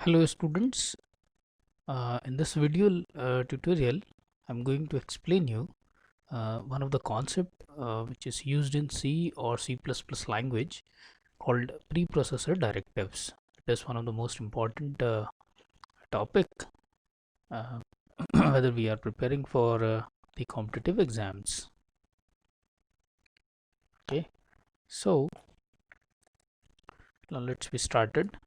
Hello students, in this video tutorial I'm going to explain you one of the concept which is used in C or C++ language called preprocessor directives. It is one of the most important topic uh, whether we are preparing for the competitive exams. Okay, so now let's be started.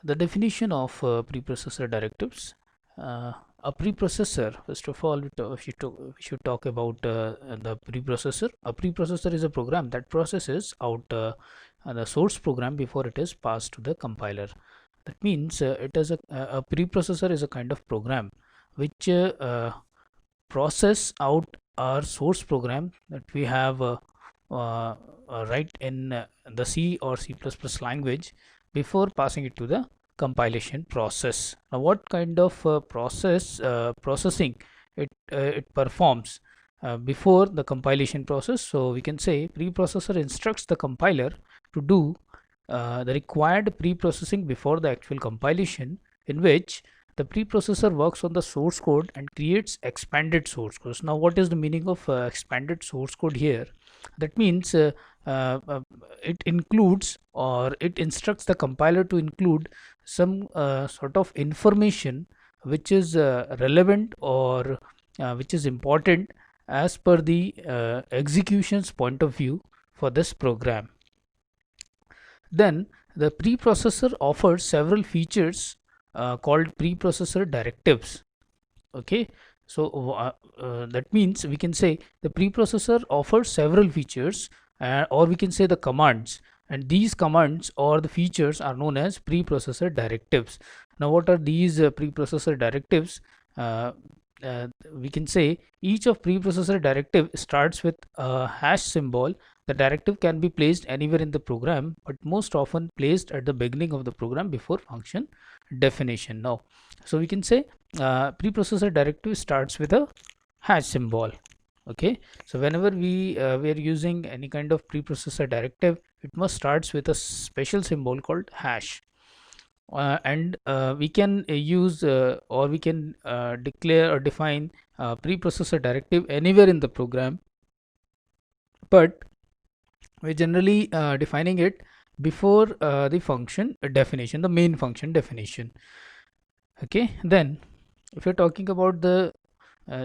The definition of preprocessor directives. Uh, a preprocessor, first of all, we should talk about the preprocessor. A preprocessor is a program that processes out the source program before it is passed to the compiler. That means a preprocessor is a kind of program which process out our source program that we have write in the C or C++ language before passing it to the compilation process. Now, what kind of processing it performs before the compilation process? So we can say preprocessor instructs the compiler to do the required pre-processing before the actual compilation, in which the preprocessor works on the source code and creates expanded source codes. Now, what is the meaning of expanded source code here? That means uh, uh, it includes, or it instructs the compiler to include some sort of information which is relevant, or which is important as per the execution's point of view for this program. Then the preprocessor offers several features called preprocessor directives. Okay, so that means we can say the preprocessor offers several features, or we can say the commands, and these commands or the features are known as preprocessor directives. Now, what are these preprocessor directives? uh, we can say each of preprocessor directive starts with a hash symbol. The directive can be placed anywhere in the program, but most often placed at the beginning of the program before function definition. Now, so we can say preprocessor directive starts with a hash symbol. Okay, so whenever we are using any kind of preprocessor directive, it must starts with a special symbol called hash. And we can use or we can declare or define preprocessor directive anywhere in the program, but we're generally defining it before the function definition, the main function definition. Okay, then if you're talking about the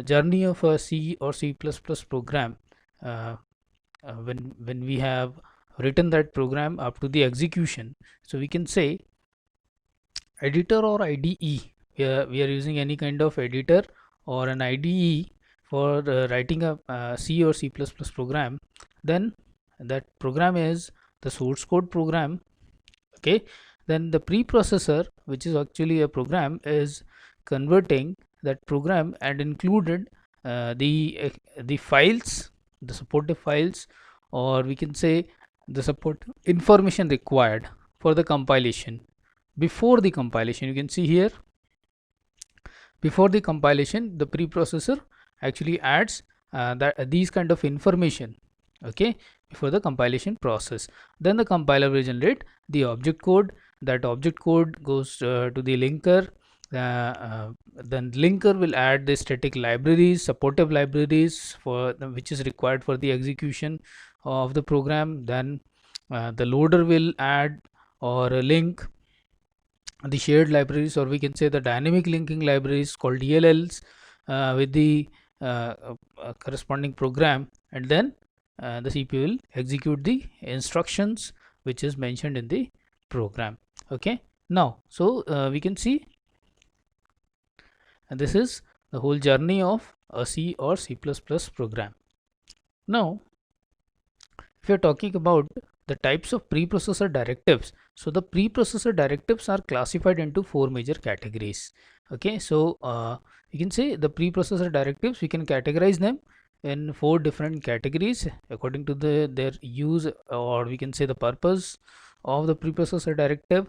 journey of a C or C++ program, uh, when we have written that program up to the execution, so we can say editor or IDE. We are using any kind of editor or an IDE for writing a C or C++ program. Then that program is the source code program. Okay, then the preprocessor, which is actually a program, is converting that program and included the files, the supportive files, or we can say the support information required for the compilation. Before the compilation, you can see here, before the compilation the preprocessor actually adds that these kind of information, okay, before the compilation process. Then the compiler will generate the object code. That object code goes to the linker. Then linker will add the static libraries, supportive libraries for which is required for the execution of the program. Then the loader will add or link the shared libraries, or we can say the dynamic linking libraries called DLLs, with the corresponding program, and then the CPU will execute the instructions which is mentioned in the program. Okay, now so we can see, and this is the whole journey of a C or C++ program. Now, if you're talking about the types of preprocessor directives, so the preprocessor directives are classified into four major categories. Okay, so you can say the preprocessor directives, we can categorize them in four different categories according to their use, or we can say the purpose of the preprocessor directive.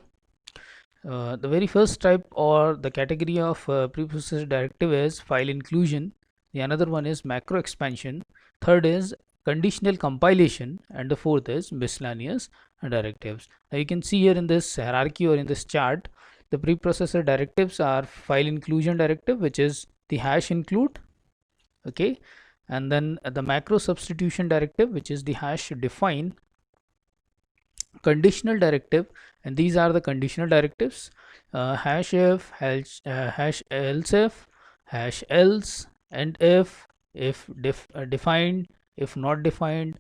The very first type or the category of preprocessor directive is file inclusion. The another one is macro expansion. Third is conditional compilation, and the fourth is miscellaneous directives. Now you can see here in this hierarchy or in this chart, the preprocessor directives are file inclusion directive, which is the hash include, okay, and then the macro substitution directive, which is the hash define, conditional directive, and these are the conditional directives, hash if, hash else if, hash else, and if defined, if not defined,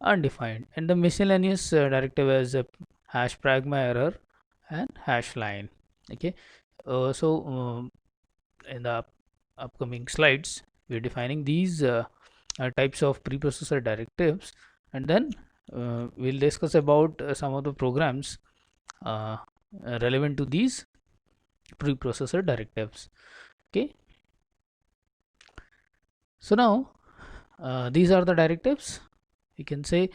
undefined, and the miscellaneous directive is hash pragma error and hash line. Okay, in the upcoming slides we're defining these types of preprocessor directives, and then we'll discuss about some of the programs relevant to these preprocessor directives. Okay, so now these are the directives. You can say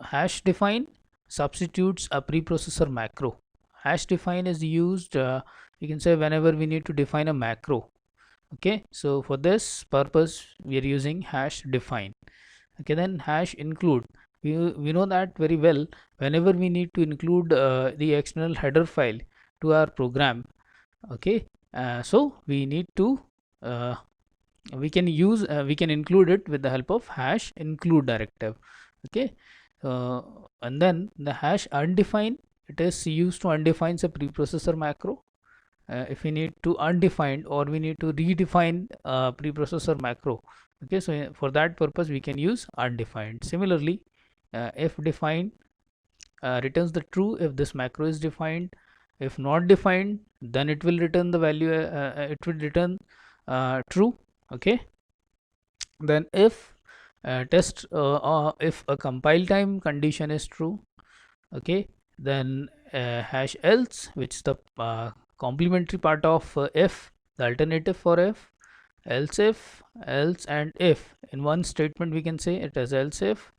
hash define substitutes a preprocessor macro. Hash define is used, you can say, whenever we need to define a macro. Okay, so for this purpose we are using hash define. Okay, then hash include, we know that very well. Whenever we need to include the external header file to our program, okay, so we need to we can include it with the help of hash include directive. Okay, and then the hash undefined, it is used to undefine a preprocessor macro. If we need to undefined or we need to redefine preprocessor macro, okay, so for that purpose we can use undefined. Similarly, if defined returns the true if this macro is defined. If not defined, then it will return the value, it will return true. Okay, then if if a compile time condition is true, okay, then hash else, which is the complementary part of if, the alternative for if, else if, else and if. In one statement we can say it as else if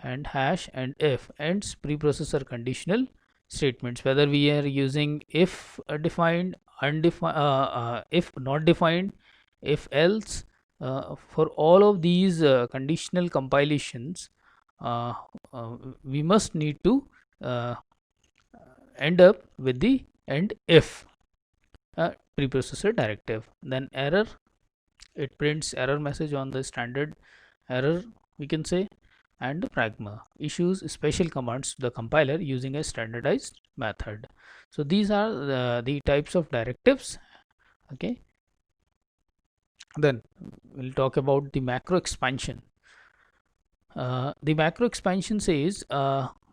and hash and if, ends preprocessor conditional statements, whether we are using if defined, undefined, if not defined, if else. For all of these conditional compilations, we must need to end up with the end if preprocessor directive. Then error, it prints error message on the standard error, we can say, and the pragma issues special commands to the compiler using a standardized method. So these are the types of directives. Okay, then we'll talk about the macro expansion. The macro expansion says,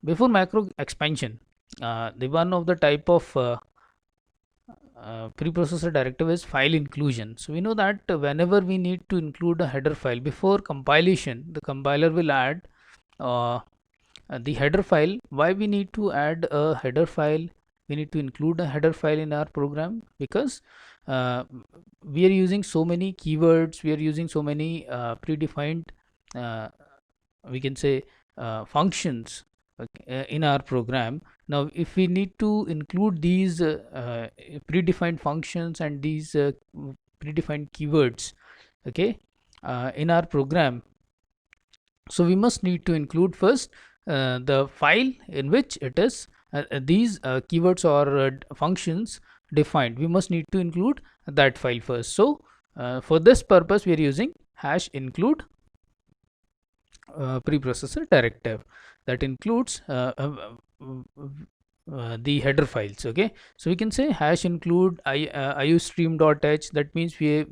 before macro expansion, the one of the type of preprocessor directive is file inclusion. So we know that whenever we need to include a header file before compilation, the compiler will add the header file. Why we need to add a header file? We need to include a header file in our program because we are using so many keywords, we are using so many predefined, we can say, functions in our program. Now if we need to include these predefined functions and these predefined keywords, okay, in our program, so we must need to include first the file in which it is these keywords or functions defined. We must need to include that file first. So for this purpose we are using hash include preprocessor directive that includes the header files. Okay, so we can say hash include iostream.h. that means we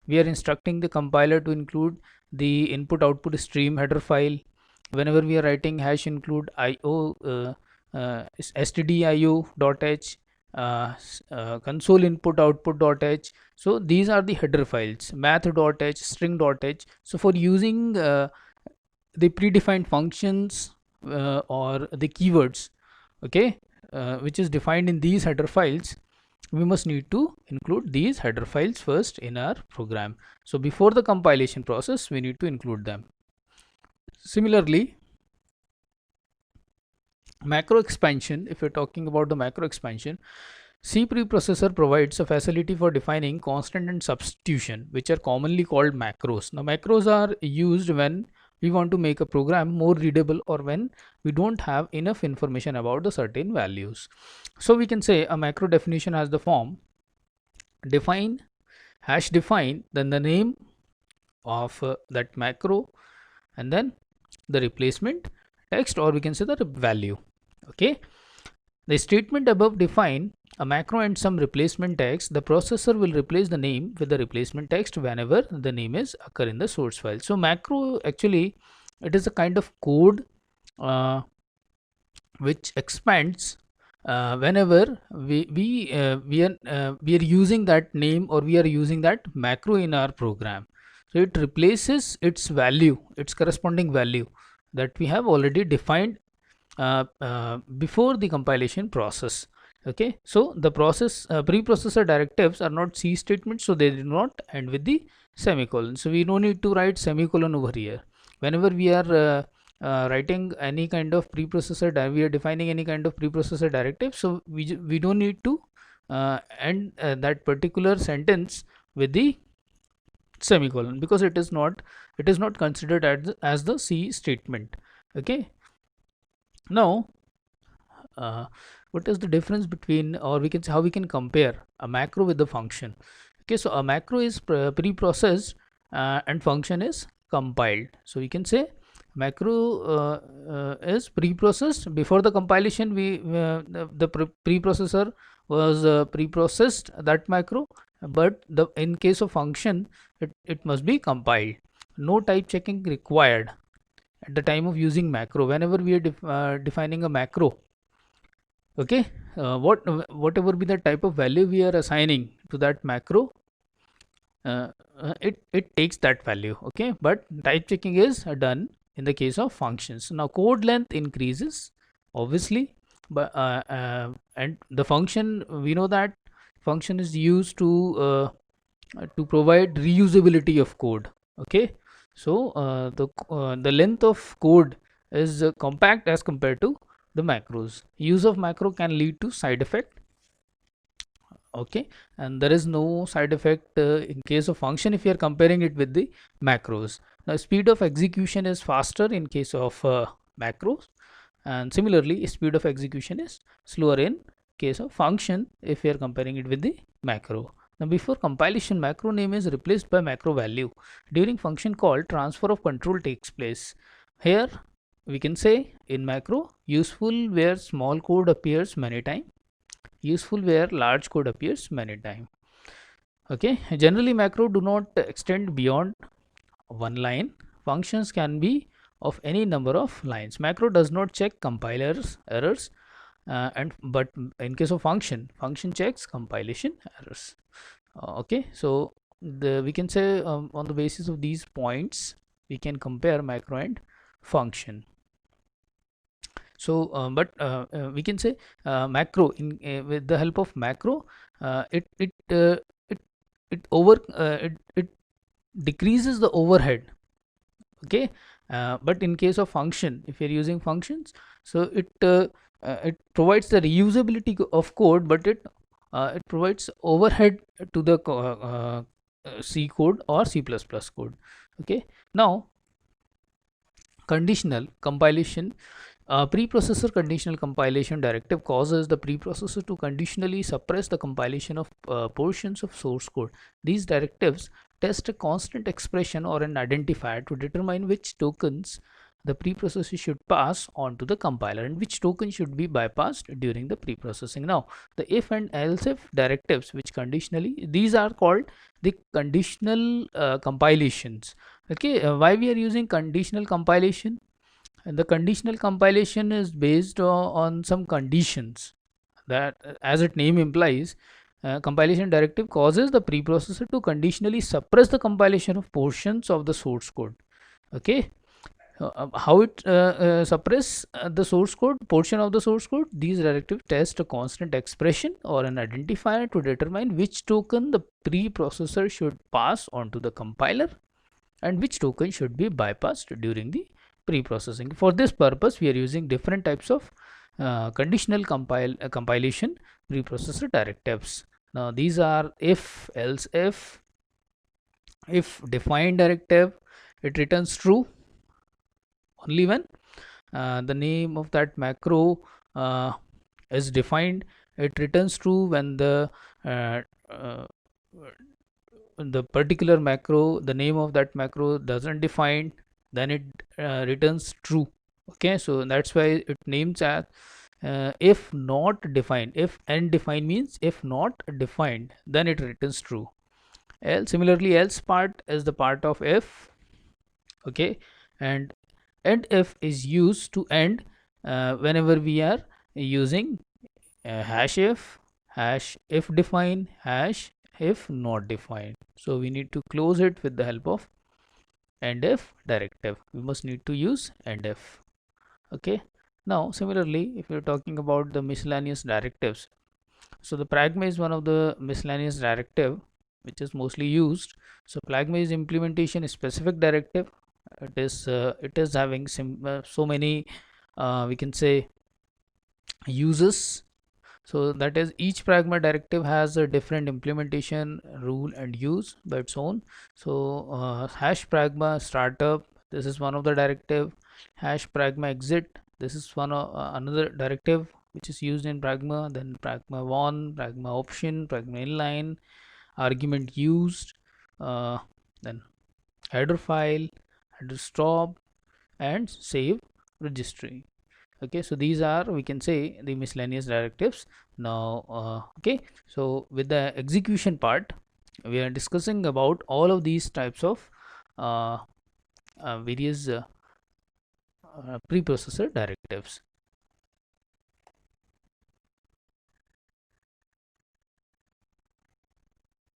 are instructing the compiler to include the input output stream header file. Whenever we are writing hash include stdio.h, console input output.h, so these are the header files, math.h, string.h. So for using the predefined functions or the keywords, okay, which is defined in these header files, we must need to include these header files first in our program. So before the compilation process we need to include them. Similarly, macro expansion, if you're talking about the macro expansion, C preprocessor provides a facility for defining constant and substitution, which are commonly called macros. Now macros are used when we want to make a program more readable, or when we don't have enough information about the certain values. So we can say a macro definition has the form define #define, then the name of that macro, and then the replacement text, or we can say the value. Okay, the statement above define a macro and some replacement text. The processor will replace the name with the replacement text whenever the name is occur in the source file. So macro actually, it is a kind of code which expands whenever we are using that name, or we are using that macro in our program. So it replaces its value, its corresponding value that we have already defined before the compilation process. Okay, so the preprocessor directives are not C statements, so they do not end with the semicolon. So we don't need to write semicolon over here. Whenever we are writing any kind of preprocessor, we are defining any kind of preprocessor directive, so we don't need to end that particular sentence with the semicolon, because it is not considered as the C statement. Okay, now what is the difference between, or we can say how we can compare a macro with the function. Okay, so a macro is pre-processed and function is compiled. So we can say macro is pre-processed before the compilation. The preprocessor was pre-processed that macro, but in case of function, it must be compiled. No type checking required at the time of using macro. Whenever we are defining a macro, okay, whatever be the type of value we are assigning to that macro, it takes that value. Okay, but type checking is done in the case of functions. Now code length increases obviously, but and the function, we know that function is used to provide reusability of code. Okay, so the length of code is compact as compared to the macros. Use of macro can lead to side effect. Okay, and there is no side effect in case of function if you are comparing it with the macros. Now speed of execution is faster in case of macros, and similarly speed of execution is slower in case of function if we are comparing it with the macro. Now before compilation, macro name is replaced by macro value. During function call, transfer of control takes place. Here we can say in macro, useful where small code appears many times, useful where large code appears many times. Okay, generally macro do not extend beyond one line. Functions can be of any number of lines. Macro does not check compilers errors, but in case of function checks compilation errors. Okay, so we can say on the basis of these points we can compare macro and function. So we can say macro with the help of macro, it decreases the overhead. Okay, but in case of function, if you're using functions, so it provides the reusability of code, but it provides overhead to the C code or C++ code. Okay, now conditional compilation. Preprocessor conditional compilation directive causes the preprocessor to conditionally suppress the compilation of portions of source code. These directives test a constant expression or an identifier to determine which tokens the preprocessor should pass on to the compiler and which token should be bypassed during the preprocessing. Now the if and else if directives, which conditionally, these are called the conditional compilations. Okay, why we are using conditional compilation? And the conditional compilation is based on some conditions that, as its name implies, compilation directive causes the preprocessor to conditionally suppress the compilation of portions of the source code. Okay, how it suppress the source code, portion of the source code? These directives test a constant expression or an identifier to determine which token the preprocessor should pass on to the compiler and which token should be bypassed during the pre-processing. For this purpose, we are using different types of conditional compilation preprocessor directives. Now these are if, else if define directive, it returns true. only when the name of that macro is defined, it returns true. When uh, uh, the particular macro, the name of that macro doesn't define, then it returns true. Okay, so that's why it names as if not defined. If undefined means if not defined, then it returns true. Else, similarly, else part is the part of if. Okay, and end if is used to end whenever we are using hash if define, hash if not defined. So we need to close it with the help of end if directive. We must need to use end if. Okay, now similarly, if you're talking about the miscellaneous directives, so the pragma is one of the miscellaneous directive which is mostly used. So pragma is implementation specific directive. It is having so many we can say uses. So that is, each pragma directive has a different implementation rule and use by its own. So hash pragma startup, this is one of the directive. Hash pragma exit, this is one of another directive which is used in pragma. Then pragma one, pragma option, pragma inline, argument used, uh, then header file, header stop, and save registry. Okay, so these are, we can say, the miscellaneous directives. Now okay, so with the execution part, we are discussing about all of these types of various preprocessor directives.